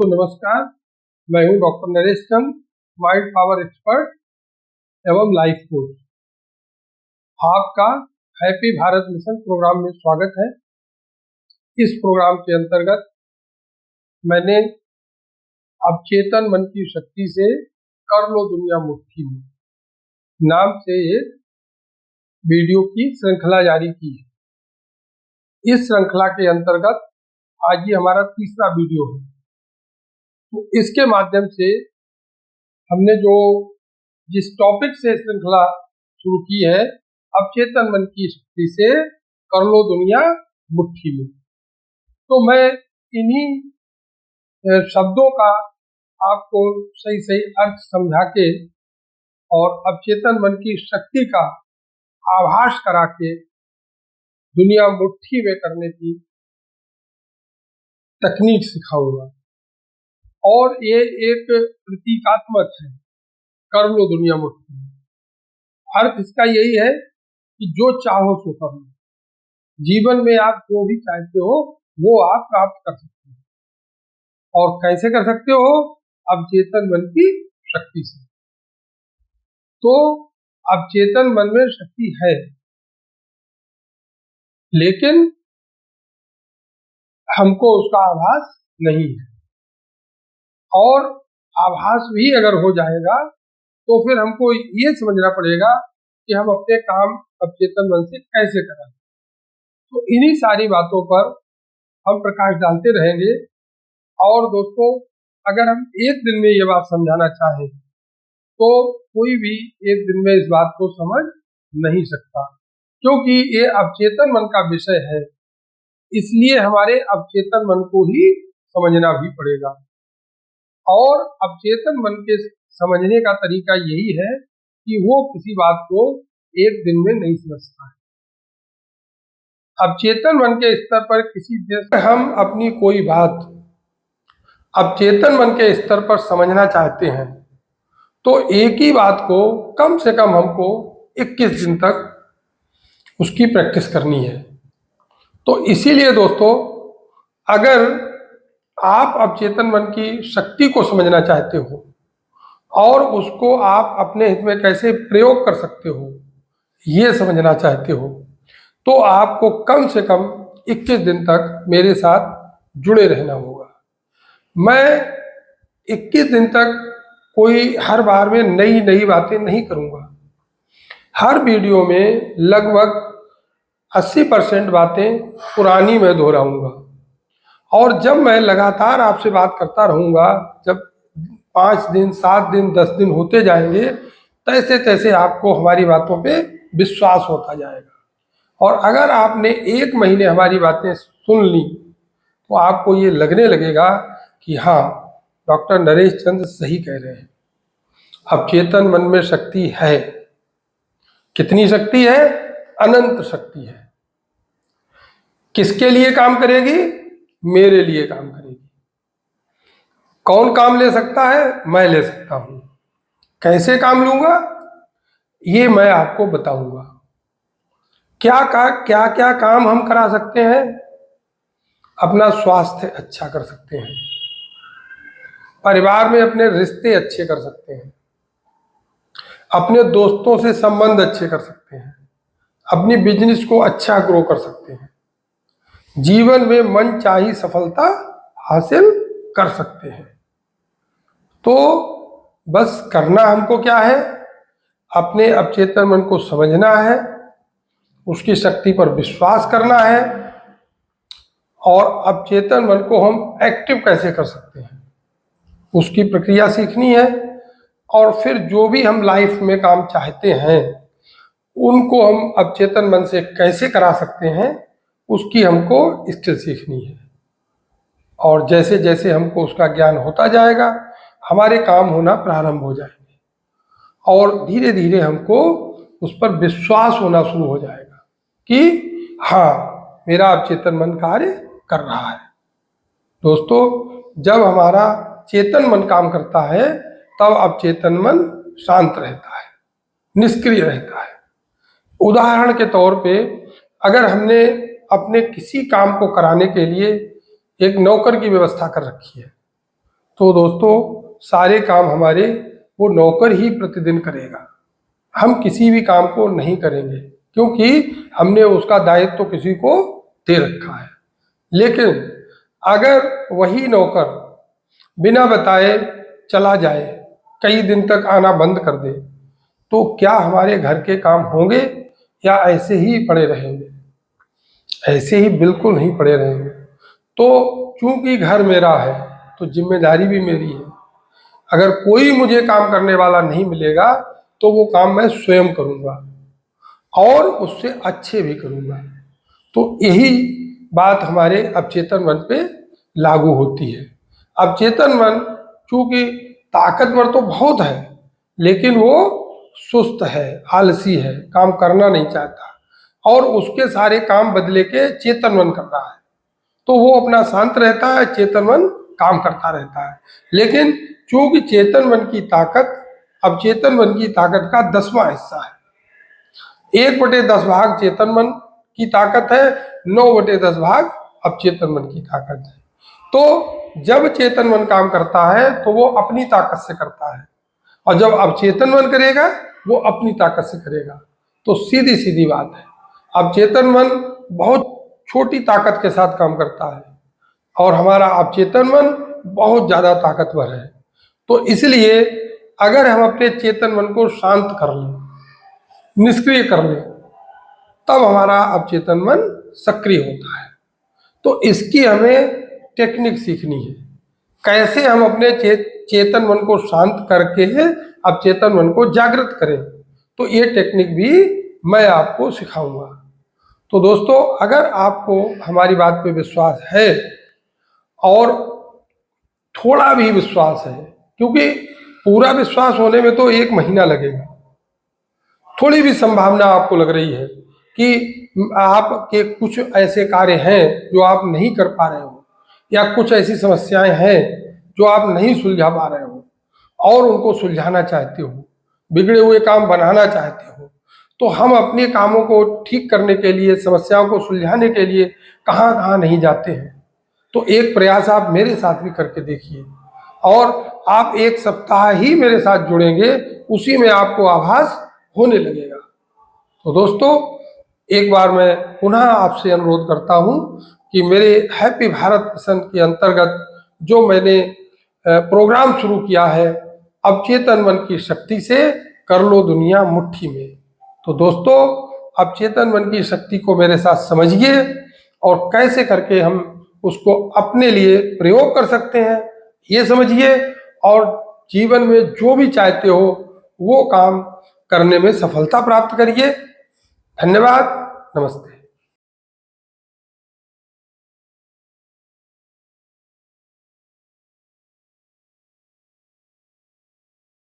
तो नमस्कार, मैं हूं डॉक्टर नरेश चंद, माइंड पावर एक्सपर्ट एवं लाइफ कोच। आपका हैप्पी भारत मिशन प्रोग्राम में स्वागत है। इस प्रोग्राम के अंतर्गत मैंने अवचेतन मन की शक्ति से कर लो दुनिया मुट्ठी में नाम से एक वीडियो की श्रृंखला जारी की है। इस श्रृंखला के अंतर्गत आज ये हमारा तीसरा वीडियो है। तो इसके माध्यम से हमने जिस टॉपिक से श्रृंखला शुरू की है, अवचेतन मन की शक्ति से कर लो दुनिया मुट्ठी में, तो मैं इन्हीं शब्दों का आपको सही सही अर्थ समझा के और अवचेतन मन की शक्ति का आभास करा के दुनिया मुट्ठी में करने की तकनीक सिखाऊंगा। और ये एक प्रतीकात्मक है, कर लो दुनिया मुट्ठी में। अर्थ इसका यही है कि जो चाहो सो कर लो। जीवन में आप जो भी चाहते हो वो आप प्राप्त कर सकते हो। और कैसे कर सकते हो? अवचेतन मन की शक्ति से। तो अवचेतन मन में शक्ति है, लेकिन हमको उसका आभास नहीं है। और आभास भी अगर हो जाएगा तो फिर हमको ये समझना पड़ेगा कि हम अपने काम अवचेतन मन से कैसे करें। तो इन्हीं सारी बातों पर हम प्रकाश डालते रहेंगे। और दोस्तों, अगर हम एक दिन में ये बात समझाना चाहें तो कोई भी एक दिन में इस बात को समझ नहीं सकता, क्योंकि ये अवचेतन मन का विषय है। इसलिए हमारे अवचेतन मन को ही समझना भी पड़ेगा। और अवचेतन मन के समझने का तरीका यही है कि वो किसी बात को एक दिन में नहीं समझता है। अवचेतन मन के स्तर पर किसी देश हम अपनी कोई बात अवचेतन मन के स्तर पर समझना चाहते हैं तो एक ही बात को कम से कम हमको 21 दिन तक उसकी प्रैक्टिस करनी है। तो इसीलिए दोस्तों, अगर आप अवचेतन मन की शक्ति को समझना चाहते हो और उसको आप अपने हित में कैसे प्रयोग कर सकते हो ये समझना चाहते हो, तो आपको कम से कम 21 दिन तक मेरे साथ जुड़े रहना होगा। मैं 21 दिन तक कोई हर बार में नई नई बातें नहीं करूँगा। हर वीडियो में लगभग 80% बातें पुरानी मैं दोहराऊंगा। और जब मैं लगातार आपसे बात करता रहूँगा, जब 5 दिन 7 दिन 10 दिन होते जाएंगे, तैसे तैसे आपको हमारी बातों पे विश्वास होता जाएगा। और अगर आपने 1 महीने हमारी बातें सुन ली तो आपको ये लगने लगेगा कि हाँ, डॉक्टर नरेश चंद सही कह रहे हैं, अवचेतन मन में शक्ति है। कितनी शक्ति है? अनंत शक्ति है। किसके लिए काम करेगी? मेरे लिए काम करेगी। कौन काम ले सकता है? मैं ले सकता हूं। कैसे काम लूंगा ये मैं आपको बताऊंगा। क्या क्या काम हम करा सकते हैं? अपना स्वास्थ्य अच्छा कर सकते हैं, परिवार में अपने रिश्ते अच्छे कर सकते हैं, अपने दोस्तों से संबंध अच्छे कर सकते हैं, अपनी बिजनेस को अच्छा ग्रो कर सकते हैं, जीवन में मनचाही सफलता हासिल कर सकते हैं। तो बस करना हमको क्या है? अपने अवचेतन मन को समझना है, उसकी शक्ति पर विश्वास करना है, और अवचेतन मन को हम एक्टिव कैसे कर सकते हैं उसकी प्रक्रिया सीखनी है। और फिर जो भी हम लाइफ में काम चाहते हैं उनको हम अवचेतन मन से कैसे करा सकते हैं उसकी हमको स्किल सीखनी है। और जैसे जैसे हमको उसका ज्ञान होता जाएगा, हमारे काम होना प्रारंभ हो जाएंगे और धीरे धीरे हमको उस पर विश्वास होना शुरू हो जाएगा कि हाँ, मेरा अवचेतन मन कार्य कर रहा है। दोस्तों, जब हमारा चेतन मन काम करता है तब अवचेतन मन शांत रहता है, निष्क्रिय रहता है। उदाहरण के तौर पे, अगर हमने अपने किसी काम को कराने के लिए एक नौकर की व्यवस्था कर रखी है तो दोस्तों सारे काम हमारे वो नौकर ही प्रतिदिन करेगा, हम किसी भी काम को नहीं करेंगे, क्योंकि हमने उसका दायित्व तो किसी को दे रखा है। लेकिन अगर वही नौकर बिना बताए चला जाए, कई दिन तक आना बंद कर दे, तो क्या हमारे घर के काम होंगे या ऐसे ही पड़े रहेंगे? ऐसे ही बिल्कुल नहीं पड़े रहेंगे। तो चूंकि घर मेरा है तो जिम्मेदारी भी मेरी है। अगर कोई मुझे काम करने वाला नहीं मिलेगा तो वो काम मैं स्वयं करूंगा और उससे अच्छे भी करूंगा। तो यही बात हमारे अवचेतन मन पे लागू होती है। अवचेतन मन चूंकि ताकतवर तो बहुत है, लेकिन वो सुस्त है, आलसी है, काम करना नहीं चाहता और उसके सारे काम बदले के चेतन मन कर रहा है। तो वो अपना शांत रहता है, चेतन मन काम करता रहता है। लेकिन चूंकि चेतन मन की ताकत अवचेतन मन की ताकत का 10वां हिस्सा है, 1/10 भाग चेतन मन की ताकत है, 9/10 भाग अवचेतन मन की ताकत है। तो जब चेतन मन काम करता है तो वो अपनी ताकत से करता है, और जब अवचेतन मन करेगा वो अपनी ताकत से करेगा। तो सीधी सीधी बात है, अवचेतन मन बहुत छोटी ताकत के साथ काम करता है और हमारा अवचेतन मन बहुत ज्यादा ताकतवर है। तो इसलिए अगर हम अपने चेतन मन को शांत कर लें, निष्क्रिय कर लें, तब हमारा अवचेतन मन सक्रिय होता है। तो इसकी हमें टेक्निक सीखनी है, कैसे हम अपने चेतन मन को शांत करके अवचेतन मन को जागृत करें। तो ये टेक्निक भी मैं आपको सिखाऊंगा। तो दोस्तों अगर आपको हमारी बात पे विश्वास है और थोड़ा भी विश्वास है, क्योंकि पूरा विश्वास होने में तो 1 महीना लगेगा, थोड़ी भी संभावना आपको लग रही है कि आपके कुछ ऐसे कार्य हैं जो आप नहीं कर पा रहे हो, या कुछ ऐसी समस्याएं हैं जो आप नहीं सुलझा पा रहे हो और उनको सुलझाना चाहते हो, बिगड़े हुए काम बनाना चाहते हो, तो हम अपने कामों को ठीक करने के लिए, समस्याओं को सुलझाने के लिए कहाँ कहाँ नहीं जाते हैं। तो एक प्रयास आप मेरे साथ भी करके देखिए, और आप 1 सप्ताह ही मेरे साथ जुड़ेंगे, उसी में आपको आभास होने लगेगा। तो दोस्तों एक बार मैं पुनः आपसे अनुरोध करता हूं कि मेरे हैप्पी भारत मिशन के अंतर्गत जो मैंने प्रोग्राम शुरू किया है, अवचेतन मन की शक्ति से कर लो दुनिया मुट्ठी में। तो दोस्तों अवचेतन मन की शक्ति को मेरे साथ समझिए और कैसे करके हम उसको अपने लिए प्रयोग कर सकते हैं ये समझिए, और जीवन में जो भी चाहते हो वो काम करने में सफलता प्राप्त करिए। धन्यवाद, नमस्ते।